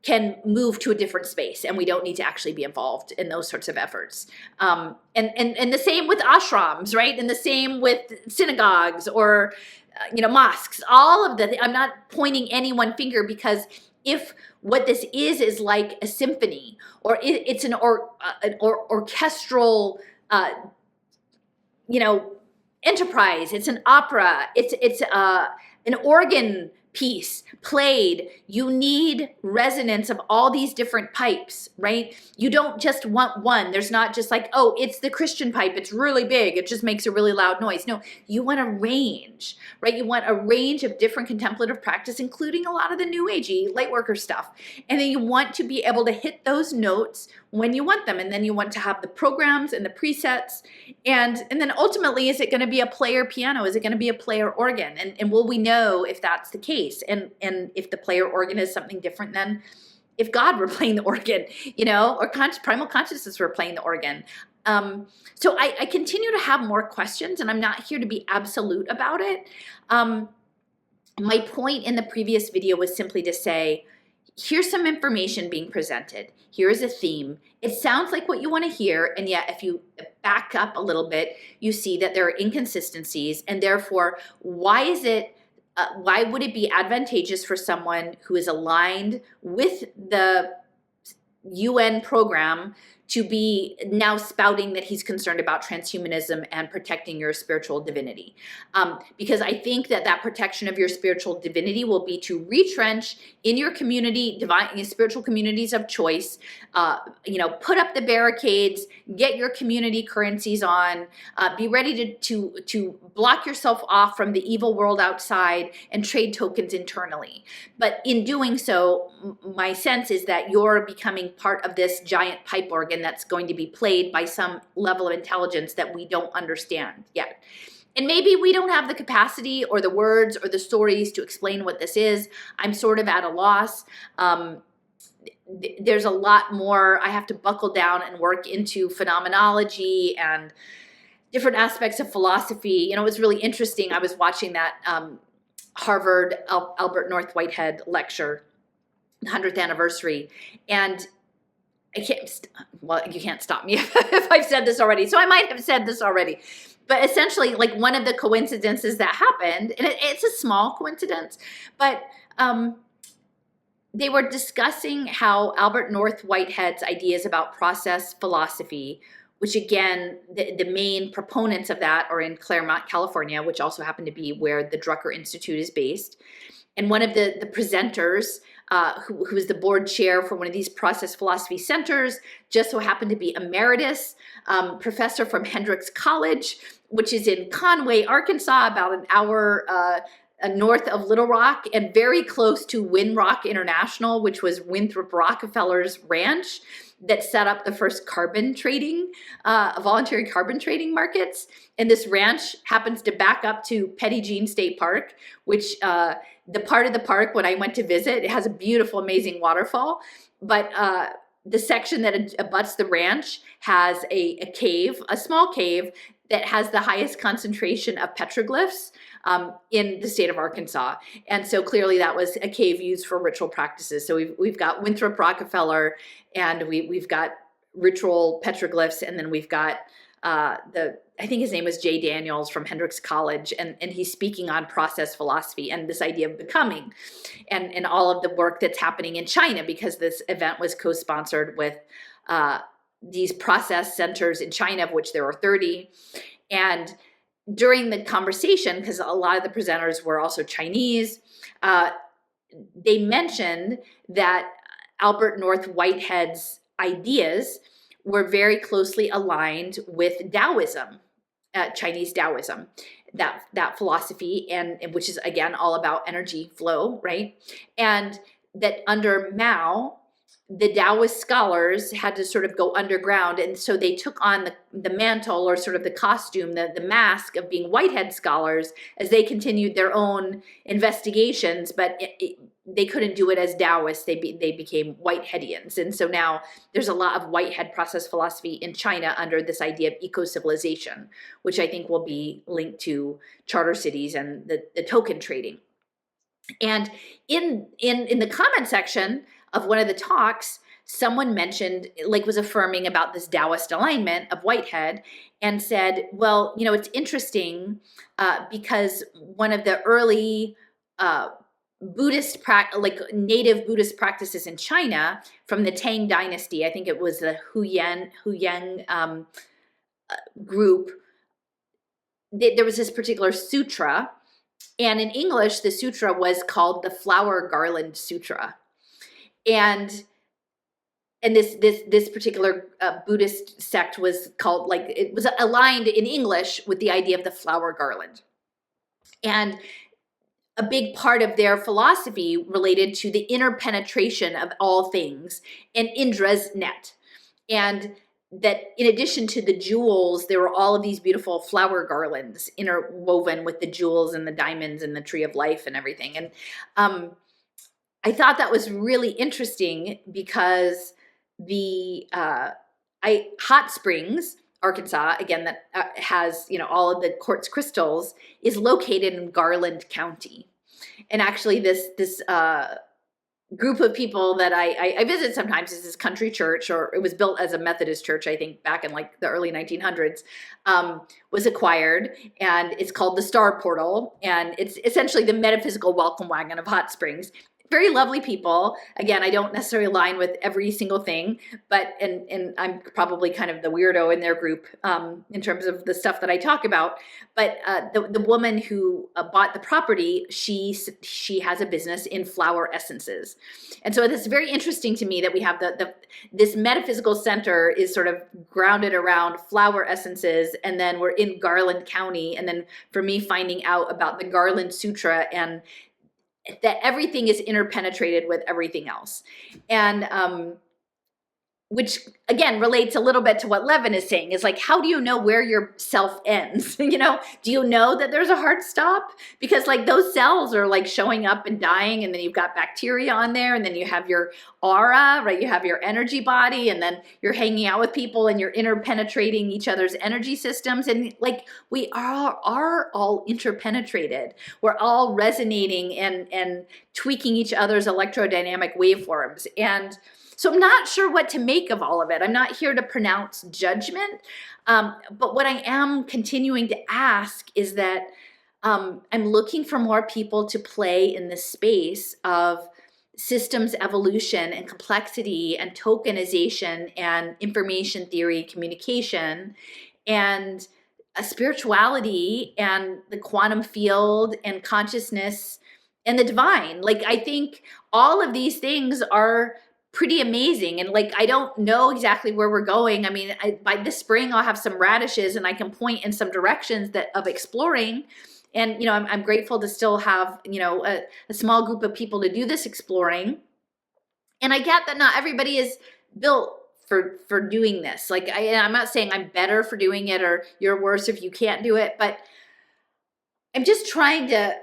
can move to a different space, and we don't need to actually be involved in those sorts of efforts. And the same with ashrams, right? And the same with synagogues or mosques. All of I'm not pointing any one finger, because if what this is like a symphony, or it's an orchestral enterprise, it's an opera, it's an organ piece played, you need resonance of all these different pipes, right? You don't just want one. There's not just like, oh, it's the Christian pipe, it's really big, it just makes a really loud noise. No, you want a range, right? You want a range of different contemplative practice, including a lot of the new agey lightworker stuff. And then you want to be able to hit those notes when you want them. And then you want to have the programs and the presets. And then ultimately, is it going to be a player piano? Is it going to be a player organ? And will we know if that's the case? And if the player organ is something different than if God were playing the organ, or primal consciousness were playing the organ. So I continue to have more questions, and I'm not here to be absolute about it. My point in the previous video was simply to say, here's some information being presented. Here is a theme. It sounds like what you want to hear, and yet if you back up a little bit, you see that there are inconsistencies, and therefore, why would it be advantageous for someone who is aligned with the UN program to be now spouting that he's concerned about transhumanism and protecting your spiritual divinity. Because I think that that protection of your spiritual divinity will be to retrench in your community, divine spiritual communities of choice, put up the barricades, get your community currencies on, be ready to block yourself off from the evil world outside and trade tokens internally. But in doing so, my sense is that you're becoming part of this giant pipe organ that's going to be played by some level of intelligence that we don't understand yet. And maybe we don't have the capacity or the words or the stories to explain what this is. I'm sort of at a loss. There's a lot more I have to buckle down and work into phenomenology and different aspects of philosophy. It was really interesting. I was watching that Harvard Albert North Whitehead lecture, 100th anniversary, and I can't, you can't stop me if I've said this already, so I might have said this already, but essentially, like, one of the coincidences that happened, and it's a small coincidence, but they were discussing how Albert North Whitehead's ideas about process philosophy, which again, the main proponents of that are in Claremont, California, which also happened to be where the Drucker Institute is based. And one of the presenters, who was the board chair for one of these process philosophy centers, just so happened to be emeritus professor from Hendrix College, which is in Conway, Arkansas, about an hour north of Little Rock and very close to Winrock International, which was Winthrop Rockefeller's ranch that set up the first carbon trading, voluntary carbon trading markets. And this ranch happens to back up to Petit Jean State Park, which the part of the park when I went to visit, it has a beautiful, amazing waterfall. But the section that abuts the ranch has a cave, a small cave that has the highest concentration of petroglyphs in the state of Arkansas. And so clearly that was a cave used for ritual practices. So we've got Winthrop Rockefeller, and we've got ritual petroglyphs, and then we've got I think his name was Jay Daniels from Hendrix College, and he's speaking on process philosophy and this idea of becoming, and all of the work that's happening in China, because this event was co-sponsored with these process centers in China, of which there are 30. And during the conversation, because a lot of the presenters were also Chinese, they mentioned that Albert North Whitehead's ideas were very closely aligned with Taoism, Chinese Taoism, that philosophy, and which is again all about energy flow, right? And that under Mao, the Taoist scholars had to sort of go underground, and so they took on the mantle, or sort of the costume, the mask of being Whitehead scholars as they continued their own investigations, but they couldn't do it as Taoists. They became Whiteheadians. And so now there's a lot of Whitehead process philosophy in China under this idea of eco-civilization, which I think will be linked to charter cities and the token trading. And in the comment section of one of the talks, someone mentioned, like, was affirming about this Taoist alignment of Whitehead, and said, well, it's interesting because one of the early Buddhist, native Buddhist practices in China from the Tang Dynasty, I think it was the Huyang group, there was this particular sutra, and in English, the sutra was called the Flower Garland Sutra. And this particular Buddhist sect was called, it was aligned in English with the idea of the flower garland. And a big part of their philosophy related to the inner penetration of all things and Indra's net. And that in addition to the jewels, there were all of these beautiful flower garlands interwoven with the jewels and the diamonds and the tree of life and everything. And I thought that was really interesting because Hot Springs, Arkansas, again, that has all of the quartz crystals, is located in Garland County. And actually this group of people that I visit sometimes is this country church, or it was built as a Methodist church, I think back in like the early 1900s, was acquired, and it's called the Star Portal, and it's essentially the metaphysical welcome wagon of Hot Springs. very lovely people. Again, I don't necessarily align with every single thing, but and I'm probably kind of the weirdo in their group in terms of the stuff that I talk about. But the woman who bought the property, she has a business in flower essences, and so it's very interesting to me that we have this metaphysical center is sort of grounded around flower essences, and then we're in Garland County, and then for me finding out about the Garland Sutra and that everything is interpenetrated with everything else. And which again relates a little bit to what Levin is saying, is like, how do you know where your self ends? You know, do you know that there's a hard stop? Because like those cells are like showing up and dying, and then you've got bacteria on there, and then you have your aura, right? You have your energy body, and then you're hanging out with people and you're interpenetrating each other's energy systems. And like we are all interpenetrated. We're all resonating and tweaking each other's electrodynamic waveforms. And so I'm not sure what to make of all of it. I'm not here to pronounce judgment, but what I am continuing to ask is that I'm looking for more people to play in the space of systems evolution and complexity and tokenization and information theory, communication, and spirituality and the quantum field and consciousness and the divine. Like, I think all of these things are pretty amazing. And like, I don't know exactly where we're going. I mean, by this spring, I'll have some radishes and I can point in some directions of exploring. And, you know, I'm grateful to still have, you know, a small group of people to do this exploring. And I get that not everybody is built for doing this. Like, I'm not saying I'm better for doing it or you're worse if you can't do it, but I'm just trying to,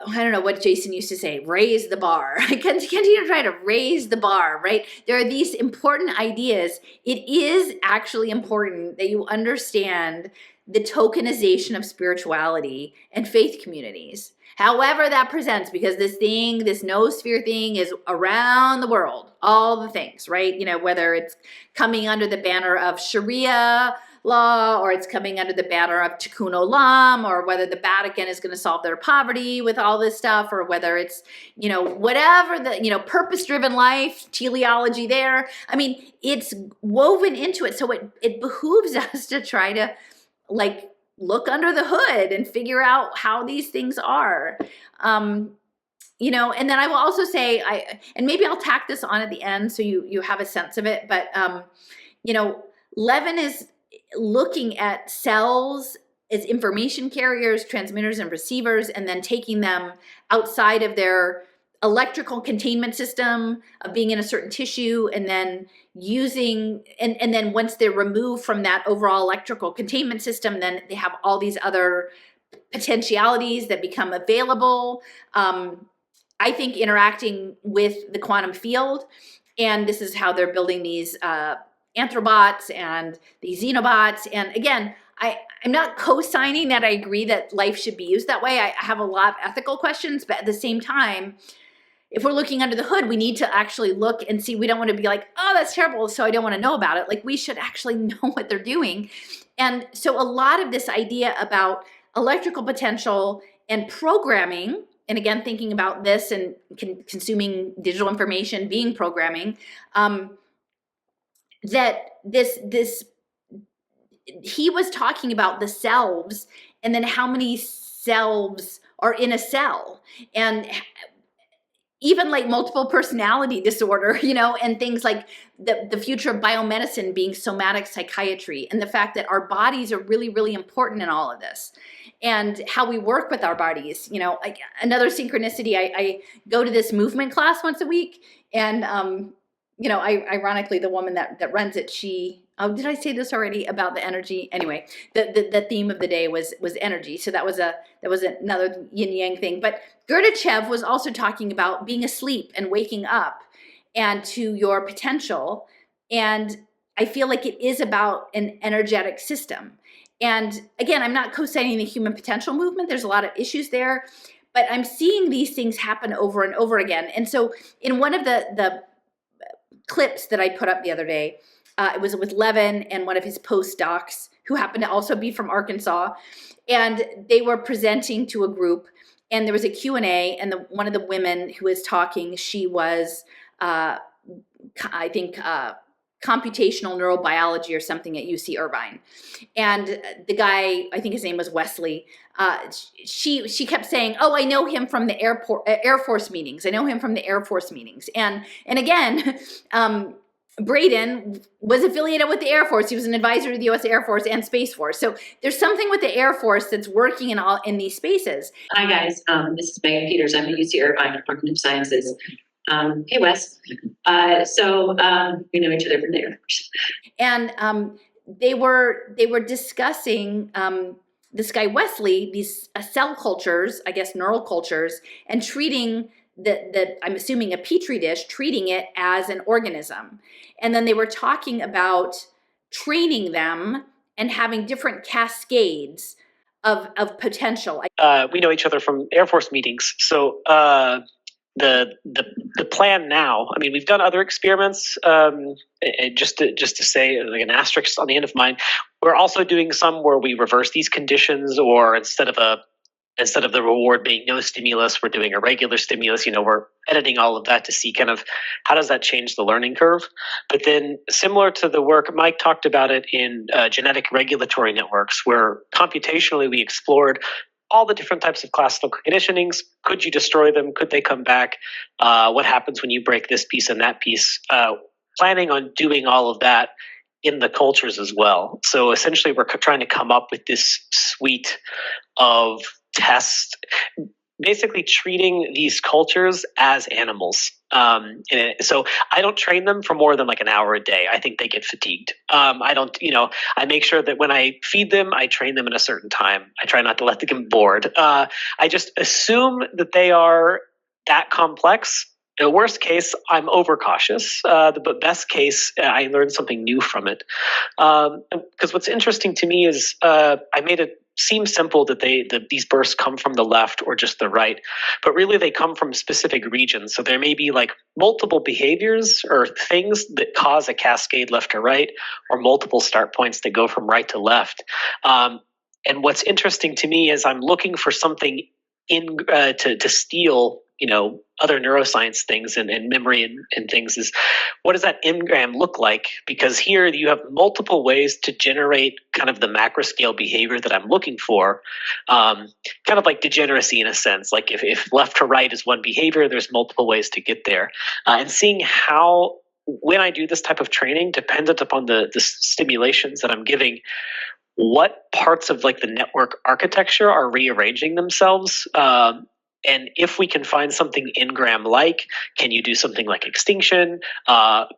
I don't know what Jason used to say, raise the bar. I continue to try to raise the bar, right? There are these important ideas. It is actually important that you understand the tokenization of spirituality and faith communities. However that presents, because this noosphere thing is around the world, all the things, right? You know, whether it's coming under the banner of Sharia law, or it's coming under the banner of Tikkun Olam, or whether the Vatican is going to solve their poverty with all this stuff, or whether it's, you know, whatever the, you know, purpose-driven life, teleology there. I mean, it's woven into it. So it behooves us to try to like look under the hood and figure out how these things are. You know, and then I will also say, and maybe I'll tack this on at the end so you have a sense of it, but, you know, Levin is looking at cells as information carriers, transmitters, and receivers, and then taking them outside of their electrical containment system of being in a certain tissue, and then using, and then once they're removed from that overall electrical containment system, then they have all these other potentialities that become available. I think interacting with the quantum field, and this is how they're building these anthrobots and these xenobots. And again, I'm not co-signing that I agree that life should be used that way. I have a lot of ethical questions, but at the same time, if we're looking under the hood, we need to actually look and see. We don't want to be like, oh, that's terrible, so I don't want to know about it. Like, we should actually know what they're doing. And so a lot of this idea about electrical potential and programming, and again, thinking about this and consuming digital information being programming, that he was talking about the selves, and then how many selves are in a cell, and even like multiple personality disorder, you know, and things like the future of biomedicine being somatic psychiatry, and the fact that our bodies are really, really important in all of this, and how we work with our bodies. You know, another synchronicity, I go to this movement class once a week, and you know, ironically, the woman that runs it, did I say this already about the energy? Anyway, the theme of the day was energy. So that was another yin yang thing. But Gurdjieff was also talking about being asleep and waking up and to your potential. And I feel like it is about an energetic system. And again, I'm not co-signing the human potential movement. There's a lot of issues there, but I'm seeing these things happen over and over again. And so in one of the clips that I put up the other day, it was with Levin and one of his postdocs who happened to also be from Arkansas. And they were presenting to a group, and there was a Q&A, and one of the women who was talking, she was, I think, computational neurobiology or something at UC Irvine. And the guy, I think his name was Wesley, she kept saying, "Oh, I know him from the Air Force meetings. I know him from the Air Force meetings." And again, Braden was affiliated with the Air Force. He was an advisor to the U.S. Air Force and Space Force. So there's something with the Air Force that's working in these spaces. Hi guys, this is Megan Peters. I'm at UC Irvine Department of Sciences. Hey Wes. We know each other from the Air Force. And they were discussing this guy Wesley, these cell cultures, I guess neural cultures, and treating the I'm assuming a petri dish, treating it as an organism. And then they were talking about training them and having different cascades of potential. We know each other from Air Force meetings, so the plan now. I mean, we've done other experiments. Just to say, like an asterisk on the end of mine, we're also doing some where we reverse these conditions, or instead of the reward being no stimulus, we're doing a regular stimulus. We're editing all of that to see kind of how does that change the learning curve. But then, similar to the work Mike talked about it in genetic regulatory networks, where computationally we explored all the different types of classical conditionings. Could you destroy them? Could they come back? What happens when you break this piece and that piece? Planning on doing all of that in the cultures as well. So essentially, we're trying to come up with this suite of tests, basically treating these cultures as animals. So I don't train them for more than like an hour a day. I think they get fatigued. I make sure that when I feed them, I train them at a certain time. I try not to let them get bored. I just assume that they are that complex. In the worst case, I'm overcautious. But best case, I learned something new from it. Because what's interesting to me is I made it seem simple that these bursts come from the left or just the right, but really they come from specific regions. So there may be like multiple behaviors or things that cause a cascade left to right, or multiple start points that go from right to left. And what's interesting to me is I'm looking for something to steal other neuroscience things and memory and things, is what does that engram look like? Because here you have multiple ways to generate kind of the macro scale behavior that I'm looking for, kind of like degeneracy in a sense. Like if left to right is one behavior, there's multiple ways to get there. And seeing how, when I do this type of training, dependent upon the stimulations that I'm giving, what parts of like the network architecture are rearranging themselves. And if we can find something engram-like, can you do something like extinction?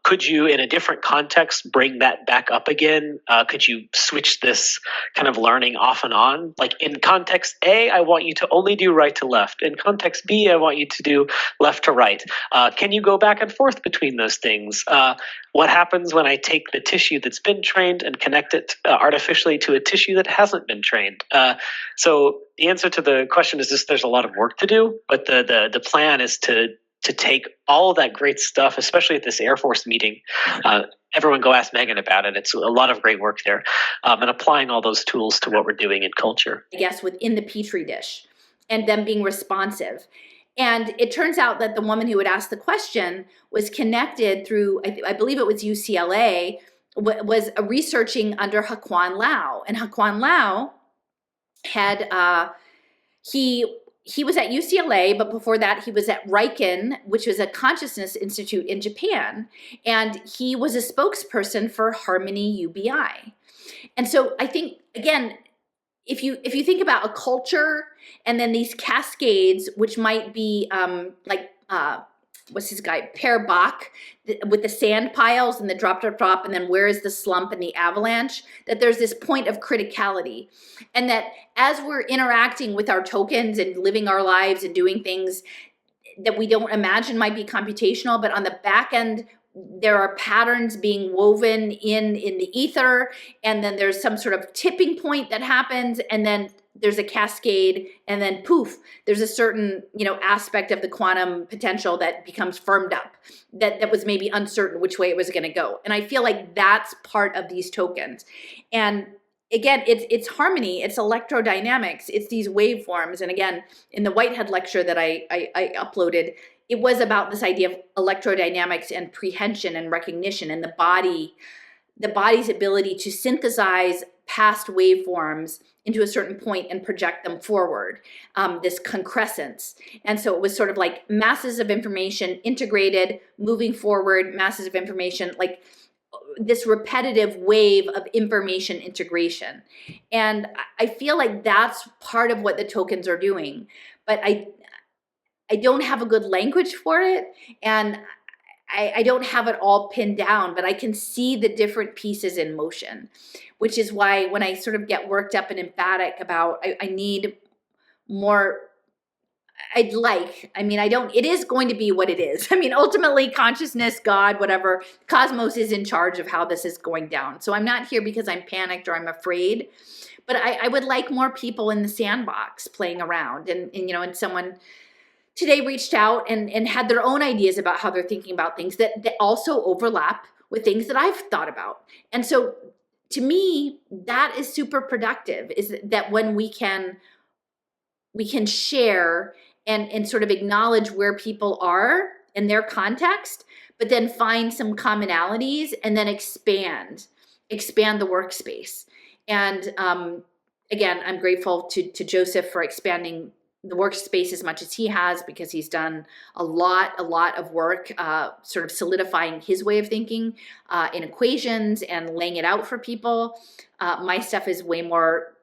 Could you, in a different context, bring that back up again? Could you switch this kind of learning off and on? Like in context A, I want you to only do right to left. In context B, I want you to do left to right. Can you go back and forth between those things? What happens when I take the tissue that's been trained and connect it artificially to a tissue that hasn't been trained? So the answer to the question is there's a lot of work to do, but the plan is to take all of that great stuff, especially at this Air Force meeting. Everyone go ask Megan about it. It's a lot of great work there. And applying all those tools to what we're doing in culture. I guess within the Petri dish, and them being responsive. And it turns out that the woman who had asked the question was connected through, I believe it was UCLA, was researching under Haquan Lau. And Haquan Lau had, he was at UCLA, but before that he was at Riken, which was a consciousness institute in Japan. And he was a spokesperson for Harmony UBI. And so I think, again, if you think about a culture and then these cascades, which might be what's his guy, Per Bach, with the sand piles and the drop, and then where is the slump and the avalanche, that there's this point of criticality. And that as we're interacting with our tokens and living our lives and doing things that we don't imagine might be computational, but on the back end, there are patterns being woven in the ether, and then there's some sort of tipping point that happens, and then there's a cascade, and then poof, there's a certain aspect of the quantum potential that becomes firmed up, that was maybe uncertain which way it was going to go. And I feel like that's part of these tokens. And again, it's harmony, it's electrodynamics, it's these waveforms. And again, in the Whitehead lecture that I uploaded, it was about this idea of electrodynamics and prehension and recognition, and the body's ability to synthesize past waveforms into a certain point and project them forward, this concrescence. And so it was sort of like masses of information integrated, moving forward, masses of information, like this repetitive wave of information integration. And I feel like that's part of what the tokens are doing, but I don't have a good language for it, and I don't have it all pinned down, but I can see the different pieces in motion, which is why when I sort of get worked up and emphatic about I need more, it is going to be what it is. I mean, ultimately, consciousness, God, whatever, cosmos is in charge of how this is going down. So I'm not here because I'm panicked or I'm afraid, but I would like more people in the sandbox playing around. And someone today reached out and had their own ideas about how they're thinking about things that also overlap with things that I've thought about. And so to me, that is super productive, is that when we can share and sort of acknowledge where people are in their context, but then find some commonalities and then expand the workspace. And again, I'm grateful to Joseph for expanding the workspace as much as he has, because he's done a lot of work sort of solidifying his way of thinking in equations and laying it out for people. My stuff is way more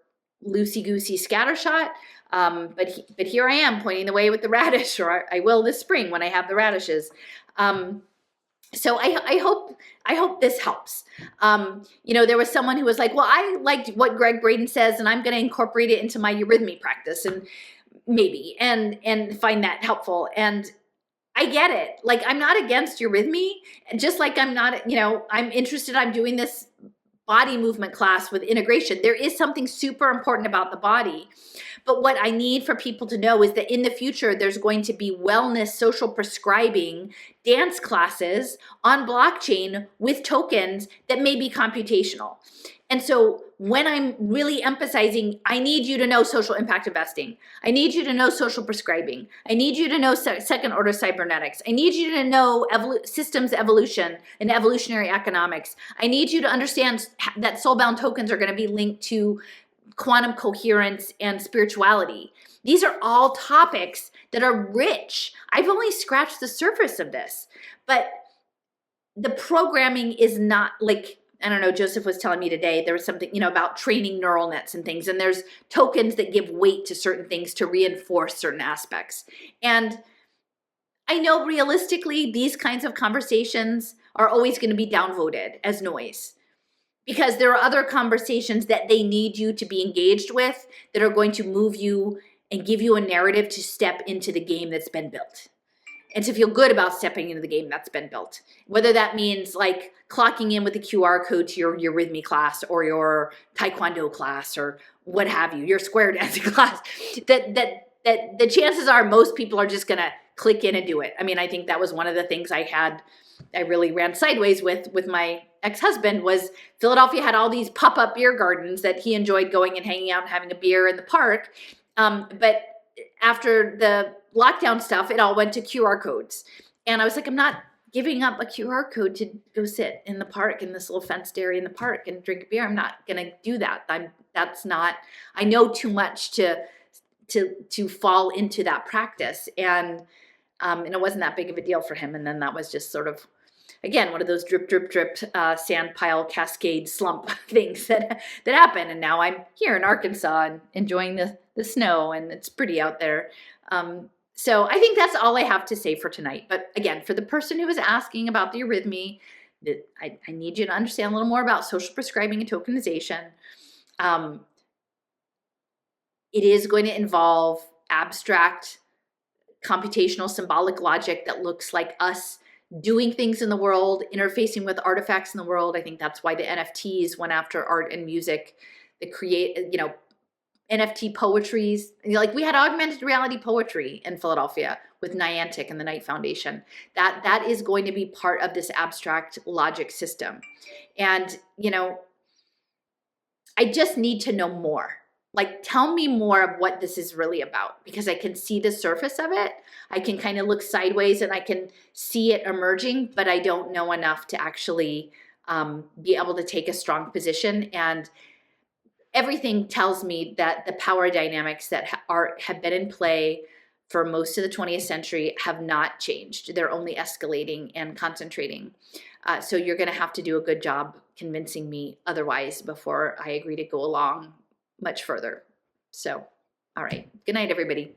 loosey-goosey scattershot, but here I am pointing the way with the radish, or I will this spring when I have the radishes. So I hope this helps. There was someone who was like, well, I liked what Gregg Braden says, and I'm going to incorporate it into my eurythmy practice, and maybe, and find that helpful. And I get it. Like, I'm not against eurythmy, just like I'm not, I'm interested. I'm doing this body movement class with integration. There is something super important about the body. But what I need for people to know is that in the future, there's going to be wellness, social prescribing, dance classes on blockchain with tokens that may be computational. And so when I'm really emphasizing, I need you to know social impact investing. I need you to know social prescribing. I need you to know second order cybernetics. I need you to know systems evolution and evolutionary economics. I need you to understand that soulbound tokens are going to be linked to quantum coherence and spirituality. These are all topics that are rich. I've only scratched the surface of this, but the programming is not like, I don't know, Joseph was telling me today, there was something, about training neural nets and things, and there's tokens that give weight to certain things to reinforce certain aspects. And I know realistically, these kinds of conversations are always going to be downvoted as noise, because there are other conversations that they need you to be engaged with that are going to move you and give you a narrative to step into the game that's been built, and to feel good about stepping into the game that's been built. Whether that means like clocking in with a QR code to your eurythmy class or your taekwondo class or what have you, your square dancing class, that the chances are most people are just gonna click in and do it. I mean, I think that was one of the things I really ran sideways with my ex-husband, was Philadelphia had all these pop-up beer gardens that he enjoyed going and hanging out and having a beer in the park. But after the lockdown stuff, it all went to QR codes. And I was like, I'm not giving up a QR code to go sit in the park, in this little fenced area in the park, and drink a beer. I'm not going to do that. I know too much to fall into that practice. And it wasn't that big of a deal for him. And then that was just sort of, again, one of those drip, drip, drip, sand pile cascade slump things that happen. And now I'm here in Arkansas and enjoying the snow, and it's pretty out there. So I think that's all I have to say for tonight. But again, for the person who was asking about the eurythmy, I need you to understand a little more about social prescribing and tokenization. It is going to involve abstract, computational, symbolic logic that looks like us doing things in the world, interfacing with artifacts in the world. I think that's why the NFTs went after art and music that create, NFT poetries. Like, we had augmented reality poetry in Philadelphia with Niantic and the Knight Foundation. That is going to be part of this abstract logic system. And, I just need to know more. Like, tell me more of what this is really about, because I can see the surface of it. I can kind of look sideways and I can see it emerging, but I don't know enough to actually be able to take a strong position. And everything tells me that the power dynamics that have been in play for most of the 20th century have not changed. They're only escalating and concentrating. So you're going to have to do a good job convincing me otherwise before I agree to go along much further. So, all right. Good night, everybody.